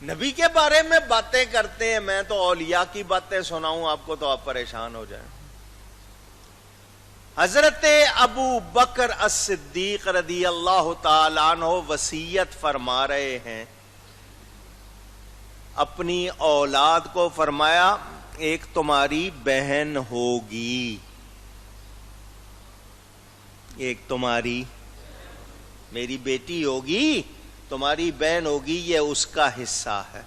نبی کے بارے میں باتیں کرتے ہیں، میں تو اولیاء کی باتیں سناؤں آپ کو تو آپ پریشان ہو جائیں۔ حضرت ابو بکر الصدیق رضی اللہ تعالیٰ عنہ وصیت فرما رہے ہیں اپنی اولاد کو، فرمایا ایک تمہاری بہن ہوگی، ایک تمہاری میری بیٹی ہوگی، تمہاری بہن ہوگی، یہ اس کا حصہ ہے،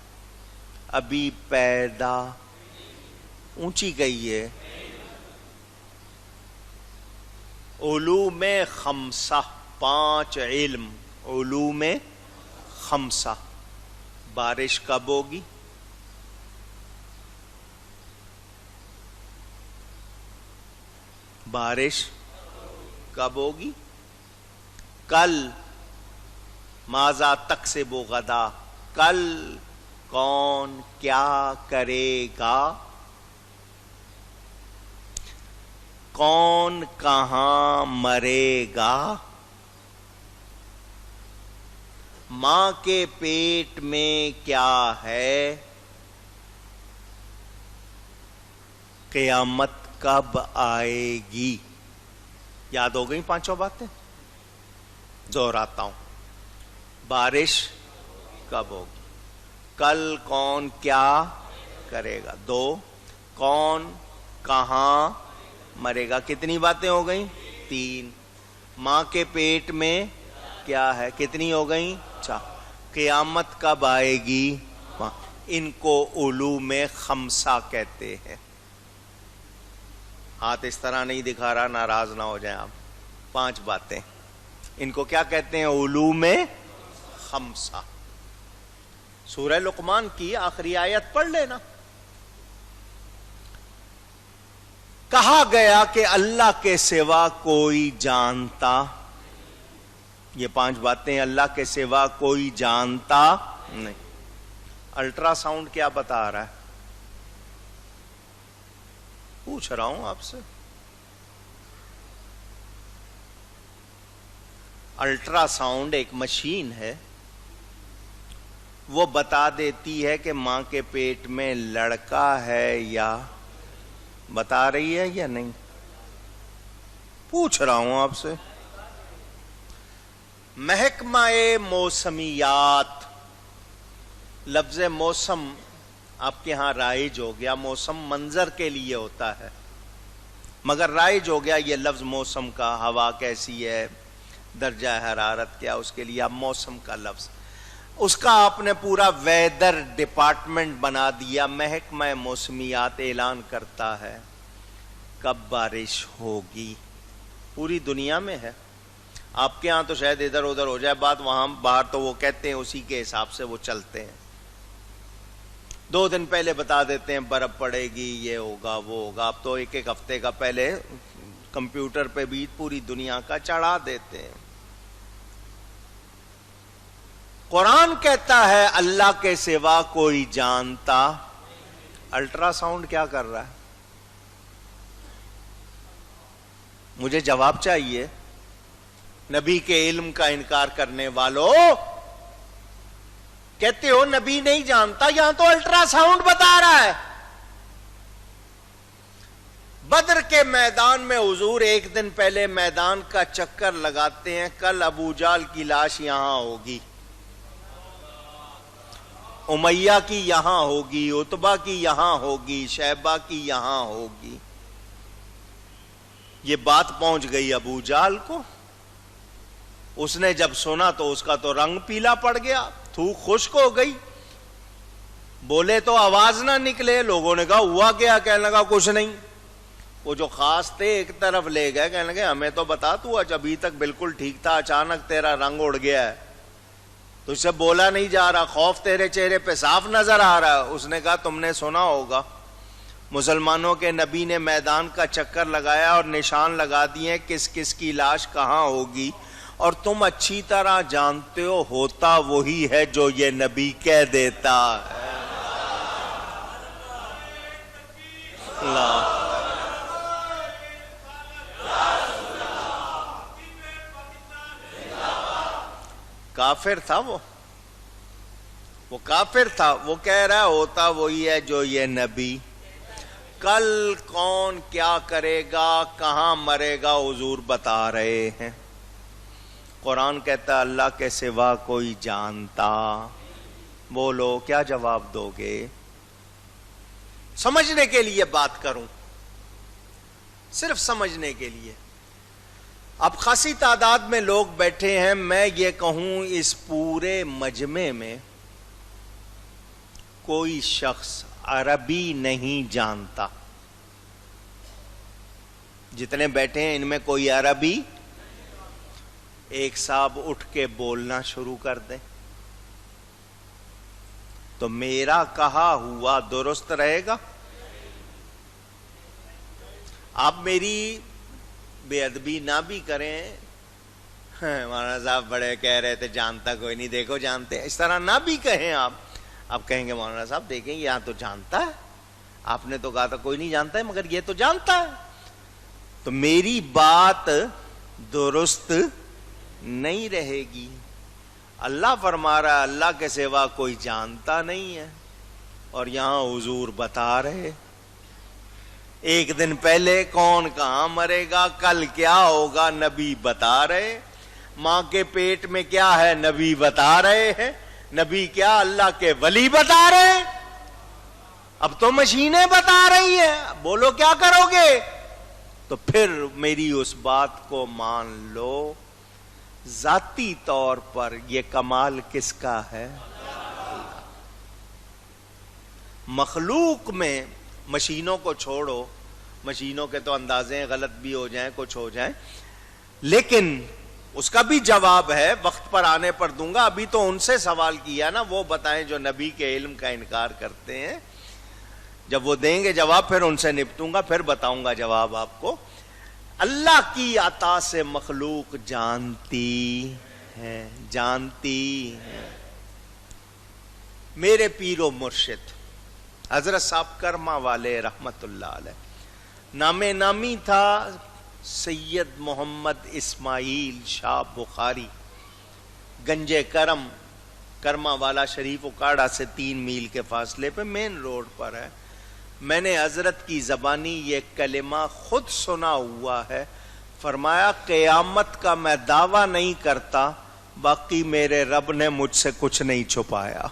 ابھی پیدا، اونچی گئی ہے، علوم خمسہ، 5 علم، علوم خمسہ۔ بارش کب ہوگی؟ بارش کب ہوگی؟ کل، ماذا تکسب غدا، کل کون کیا کرے گا، کون کہاں مرے گا، ماں کے پیٹ میں کیا ہے، قیامت کب آئے گی۔ یاد ہو گئی 5 باتیں؟ دوہراتا ہوں، بارش کب ہوگی، کل کون کیا کرے گا، 2 کون کہاں مرے گا، کتنی باتیں ہو گئیں؟ 3 ماں کے پیٹ میں کیا ہے، کتنی ہو گئیں؟ 4 قیامت کب آئے گی، ان کو علوم خمسہ کہتے ہیں۔ ہاتھ اس طرح نہیں دکھا رہا، ناراض نہ ہو جائیں آپ، 5 باتیں، ان کو کیا کہتے ہیں؟ علوم خمسہ۔ سورہ لقمان کی آخری آیت پڑھ لینا، کہا گیا کہ اللہ کے سوا کوئی جانتا، یہ 5 باتیں، اللہ کے سوا کوئی جانتا نہیں۔ الٹرا ساؤنڈ کیا بتا رہا ہے؟ پوچھ رہا ہوں آپ سے، الٹرا ساؤنڈ ایک مشین ہے، وہ بتا دیتی ہے کہ ماں کے پیٹ میں لڑکا ہے یا، بتا رہی ہے یا نہیں؟ پوچھ رہا ہوں آپ سے۔ محکمہ موسمیات، لفظ موسم آپ کے ہاں رائج ہو گیا، موسم منظر کے لیے ہوتا ہے، مگر رائج ہو گیا یہ لفظ موسم کا، ہوا کیسی ہے، درجہ حرارت کیا، اس کے لیے اب موسم کا لفظ، اس کا آپ نے پورا ویدر ڈپارٹمنٹ بنا دیا۔ محکمہ موسمیات اعلان کرتا ہے کب بارش ہوگی، پوری دنیا میں ہے، آپ کے ہاں تو شاید ادھر ادھر ہو جائے بات، وہاں باہر تو وہ کہتے ہیں اسی کے حساب سے وہ چلتے ہیں، 2 دن پہلے بتا دیتے ہیں برف پڑے گی، یہ ہوگا وہ ہوگا، اب تو 1 ہفتے کا پہلے کمپیوٹر پہ بھی پوری دنیا کا چڑھا دیتے ہیں۔ قرآن کہتا ہے اللہ کے سوا کوئی جانتا، الٹرا ساؤنڈ کیا کر رہا ہے؟ مجھے جواب چاہیے، نبی کے علم کا انکار کرنے والوں، کہتے ہو نبی نہیں جانتا، یہاں تو الٹرا ساؤنڈ بتا رہا ہے۔ بدر کے میدان میں حضور 1 دن پہلے میدان کا چکر لگاتے ہیں، کل ابو جہل کی لاش یہاں ہوگی، امیہ کی یہاں ہوگی، عتبہ کی یہاں ہوگی، شیبہ کی یہاں ہوگی۔ یہ بات پہنچ گئی ابو جہل کو، اس نے جب سنا تو اس کا تو رنگ پیلا پڑ گیا، تھوک خشک ہو گئی، بولے تو آواز نہ نکلے، لوگوں نے کہا ہوا کیا، کہنے لگا کچھ نہیں، وہ جو خاص تھے ایک طرف لے گئے، کہنے لگے ہمیں تو بتا، تو ابھی تک بالکل ٹھیک تھا، اچانک تیرا رنگ اڑ گیا ہے، تجھ سے بولا نہیں جا رہا، خوف تیرے چہرے پہ صاف نظر آ رہا ہے۔ اس نے کہا تم نے سنا ہوگا مسلمانوں کے نبی نے میدان کا چکر لگایا اور نشان لگا دیے کس کس کی لاش کہاں ہوگی، اور تم اچھی طرح جانتے ہو ہوتا وہی ہے جو یہ نبی کہہ دیتا ہے۔ اللہ کافر تھا وہ، وہ کافر تھا، وہ کہہ رہا ہوتا وہی ہے جو یہ نبی، کل کون کیا کرے گا، کہاں مرے گا، حضور بتا رہے ہیں۔ قرآن کہتا ہے اللہ کے سوا کوئی جانتا، بولو کیا جواب دو گے؟ سمجھنے کے لیے بات کروں، صرف سمجھنے کے لیے۔ اب خاصی تعداد میں لوگ بیٹھے ہیں، میں یہ کہوں اس پورے مجمع میں کوئی شخص عربی نہیں جانتا، جتنے بیٹھے ہیں ان میں کوئی عربی، ایک صاحب اٹھ کے بولنا شروع کر دیں تو میرا کہا ہوا درست رہے گا؟ آپ میری بے ادبی نہ بھی کریں، مولانا صاحب بڑے کہہ رہے تھے جانتا کوئی نہیں، دیکھو جانتے، اس طرح نہ بھی کہیں۔ آپ کہیں گے مولانا صاحب دیکھیں یہاں تو جانتا ہے، آپ نے تو کہا تھا کوئی نہیں جانتا ہے مگر یہ تو جانتا ہے، تو میری بات درست نہیں رہے گی۔ اللہ فرما رہا ہے اللہ کے سوا کوئی جانتا نہیں ہے، اور یہاں حضور بتا رہے ایک دن پہلے کون کہاں مرے گا، کل کیا ہوگا، نبی بتا رہے، ماں کے پیٹ میں کیا ہے نبی بتا رہے ہیں، نبی کیا اللہ کے ولی بتا رہے ہیں، اب تو مشینیں بتا رہی ہیں، بولو کیا کرو گے؟ تو پھر میری اس بات کو مان لو، ذاتی طور پر یہ کمال کس کا ہے؟ مخلوق میں، مشینوں کو چھوڑو، مشینوں کے تو اندازے غلط بھی ہو جائیں، کچھ ہو جائیں، لیکن اس کا بھی جواب ہے، وقت پر آنے پر دوں گا، ابھی تو ان سے سوال کیا نا، وہ بتائیں جو نبی کے علم کا انکار کرتے ہیں، جب وہ دیں گے جواب پھر ان سے نپٹوں گا، پھر بتاؤں گا جواب آپ کو۔ اللہ کی عطا سے مخلوق جانتی ہے، جانتی ہے۔ میرے پیر و مرشد حضرت صاحب کرما والے رحمت اللہ علیہ، نام نامی تھا سید محمد اسماعیل شاہ بخاری، گنج کرم، کرما والا شریف اکاڑا سے 3 میل کے فاصلے پہ مین روڈ پر ہے۔ میں نے حضرت کی زبانی یہ کلمہ خود سنا ہوا ہے، فرمایا قیامت کا میں دعویٰ نہیں کرتا، باقی میرے رب نے مجھ سے کچھ نہیں چھپایا۔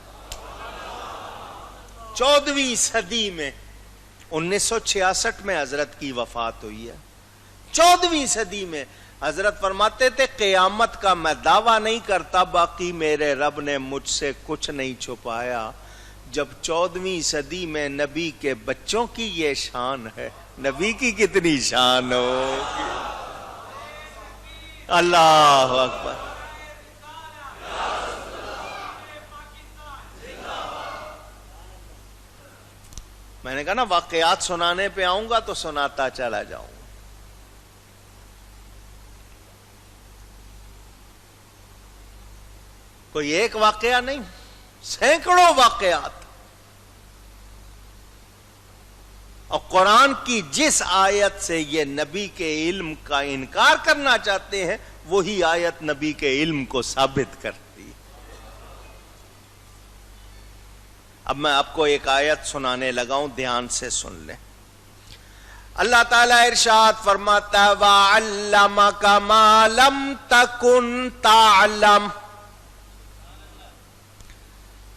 14ویں صدی میں، 1966 میں حضرت کی وفات ہوئی ہے، 14ویں صدی میں حضرت فرماتے تھے قیامت کا میں دعویٰ نہیں کرتا، باقی میرے رب نے مجھ سے کچھ نہیں چھپایا۔ جب 14ویں صدی میں نبی کے بچوں کی یہ شان ہے، نبی کی کتنی شان ہوگی؟ اللہ اکبر۔ میں نے کہا نا واقعات سنانے پہ آؤں گا تو سناتا چلا جاؤں۔ کوئی ایک واقعہ نہیں، سینکڑوں واقعات۔ اور قرآن کی جس آیت سے یہ نبی کے علم کا انکار کرنا چاہتے ہیں، وہی آیت نبی کے علم کو ثابت کرتی ہے۔ اب میں آپ کو ایک آیت سنانے لگا ہوں، دھیان سے سن لیں۔ اللہ تعالیٰ ارشاد فرماتا ہے وَعَلَّمَكَ مَا لَمْ تَكُنْ تَعْلَمْ۔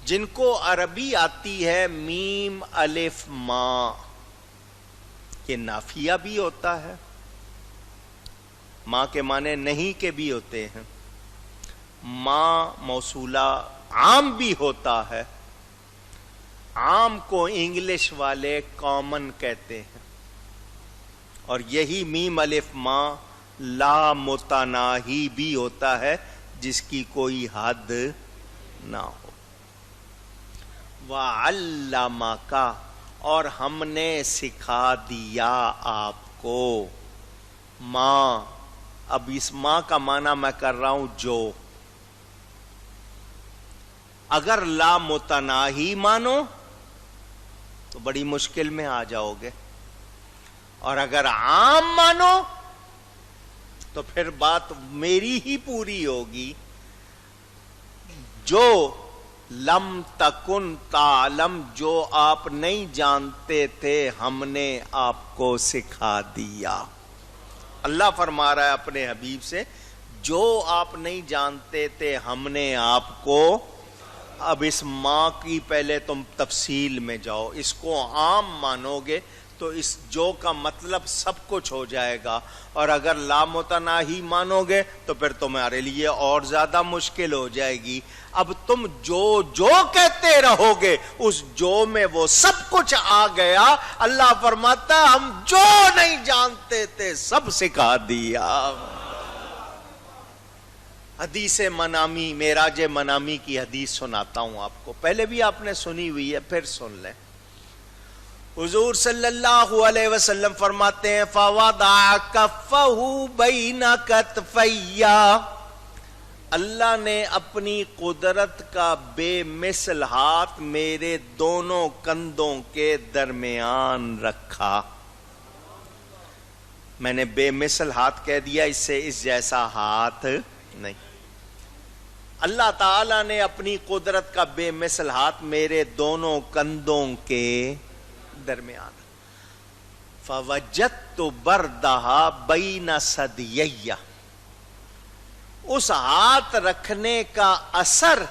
جن کو عربی آتی ہے میم الف ما، یہ نافیہ بھی ہوتا ہے، ماں کے معنی نہیں کے بھی ہوتے ہیں، ماں موصولہ عام بھی ہوتا ہے، عام کو انگلش والے کامن کہتے ہیں، اور یہی میم الف ما لا متناہی بھی ہوتا ہے، جس کی کوئی حد نہ ہو۔ وَعَلَّمَكَ، اور ہم نے سکھا دیا آپ کو، ماں، اب اس ماں کا معنی میں کر رہا ہوں جو، اگر لا متناہی مانو تو بڑی مشکل میں آ جاؤ گے، اور اگر عام مانو تو پھر بات میری ہی پوری ہوگی۔ جو لم تکن تعلم، جو آپ نہیں جانتے تھے ہم نے آپ کو سکھا دیا. اللہ فرما رہا ہے اپنے حبیب سے، جو آپ نہیں جانتے تھے ہم نے آپ کو. اب اس ماں کی پہلے تم تفصیل میں جاؤ، اس کو عام مانو گے تو اس جو کا مطلب سب کچھ ہو جائے گا، اور اگر لامتناہی مانو گے تو پھر تمہارے لیے اور زیادہ مشکل ہو جائے گی. اب تم جو کہتے رہو گے اس جو میں وہ سب کچھ آ گیا. اللہ فرماتا ہم جو نہیں جانتے تھے سب سکھا دیا. حدیث منامی، معراج منامی کی حدیث سناتا ہوں آپ کو، پہلے بھی آپ نے سنی ہوئی ہے، پھر سن لیں. حضور صلی اللہ علیہ وسلم فرماتے ہیں فَوَضَعَ كَفَّهُ بَيْنَ كَتْفَيَّ، اللہ نے اپنی قدرت کا بے مثل ہاتھ میرے دونوں کندھوں کے درمیان رکھا. میں نے بے مثل ہاتھ کہہ دیا، اس سے اس جیسا ہاتھ نہیں. اللہ تعالی نے اپنی قدرت کا بے مثل ہاتھ میرے دونوں کندھوں کے درمیان. فوجدت بردہا بین ثدییہ، اس ہاتھ رکھنے کا اثر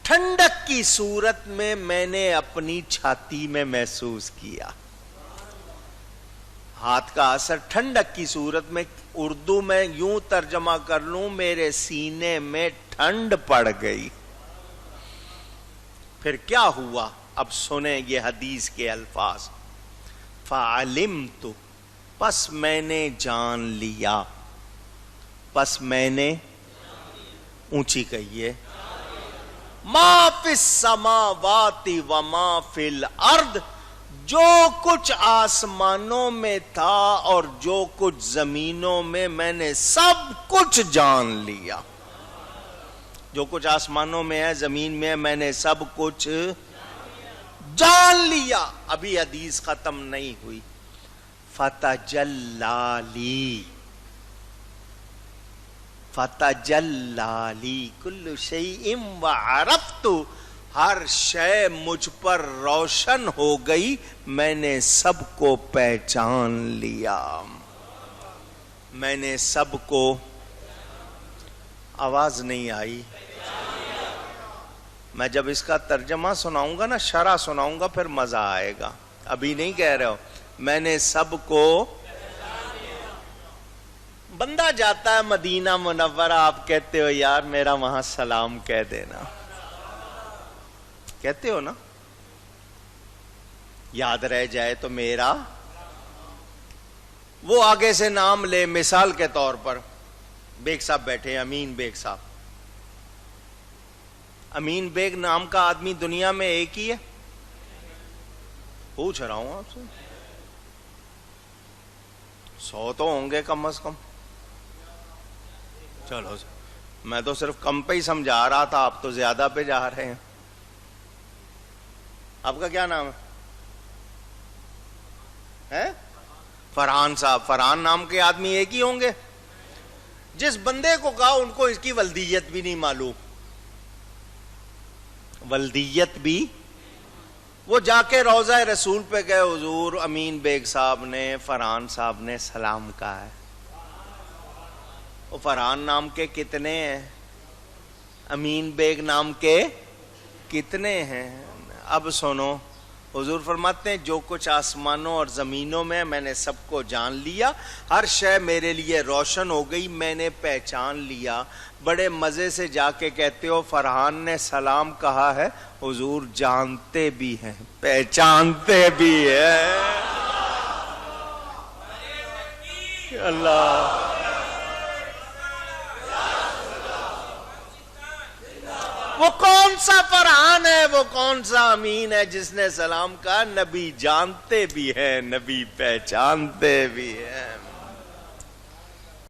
ٹھنڈک کی صورت میں نے اپنی چھاتی میں محسوس کیا. ہاتھ کا اثر ٹھنڈک کی صورت میں، اردو میں یوں ترجمہ کر لوں، میرے سینے میں ٹھنڈ پڑ گئی. پھر کیا ہوا؟ اب سنیں یہ حدیث کے الفاظ. فعلمت، پس میں نے جان لیا، پس میں نے، اونچی کہیے، ما فی السماوات وما فی الارض، جو کچھ آسمانوں میں تھا اور جو کچھ زمینوں میں نے سب کچھ جان لیا. جو کچھ آسمانوں میں ہے، زمین میں نے سب کچھ جان لیا. ابھی حدیث ختم نہیں ہوئی. فتجلی لی، فتجلی لی کل شیء وعرفت، ہر شے مجھ پر روشن ہو گئی، میں نے سب کو پہچان لیا. میں نے سب کو، آواز نہیں آئی. میں جب اس کا ترجمہ سناؤں گا نا، شرح سناؤں گا، پھر مزہ آئے گا. ابھی نہیں کہہ رہے ہو میں نے سب کو. بندہ جاتا ہے مدینہ منورہ، آپ کہتے ہو یار میرا وہاں سلام کہہ دینا، کہتے ہو نا، یاد رہ جائے تو میرا. وہ آگے سے نام لے، مثال کے طور پر بیگ صاحب بیٹھے ہیں، امین بیگ صاحب. امین بیگ نام کا آدمی دنیا میں ایک ہی ہے؟ پوچھ رہا ہوں آپ سے. 100 تو ہوں گے کم از کم. چلو میں تو صرف کم پہ ہی سمجھا رہا تھا، آپ تو زیادہ پہ جا رہے ہیں. آپ کا کیا نام ہے؟ فرحان صاحب. فرحان نام کے آدمی ایک ہی ہوں گے؟ جس بندے کو کہا ان کو اس کی ولدیت بھی نہیں معلوم. ولدیت بھی. وہ جا کے روضہ رسول پہ گئے، حضور امین بیگ صاحب نے، فرحان صاحب نے سلام کہا ہے. وہ فرحان نام کے کتنے ہیں؟ امین بیگ نام کے کتنے ہیں؟ اب سنو، حضور فرماتے ہیں جو کچھ آسمانوں اور زمینوں میں نے سب کو جان لیا، ہر شے میرے لیے روشن ہو گئی، میں نے پہچان لیا. بڑے مزے سے جا کے کہتے ہو فرحان نے سلام کہا ہے، حضور جانتے بھی ہیں، پہچانتے بھی ہیں. اللہ، وہ کون سا فرحان ہے، وہ کون سا امین ہے جس نے سلام کہا؟ نبی جانتے بھی ہیں، نبی پہچانتے بھی ہیں.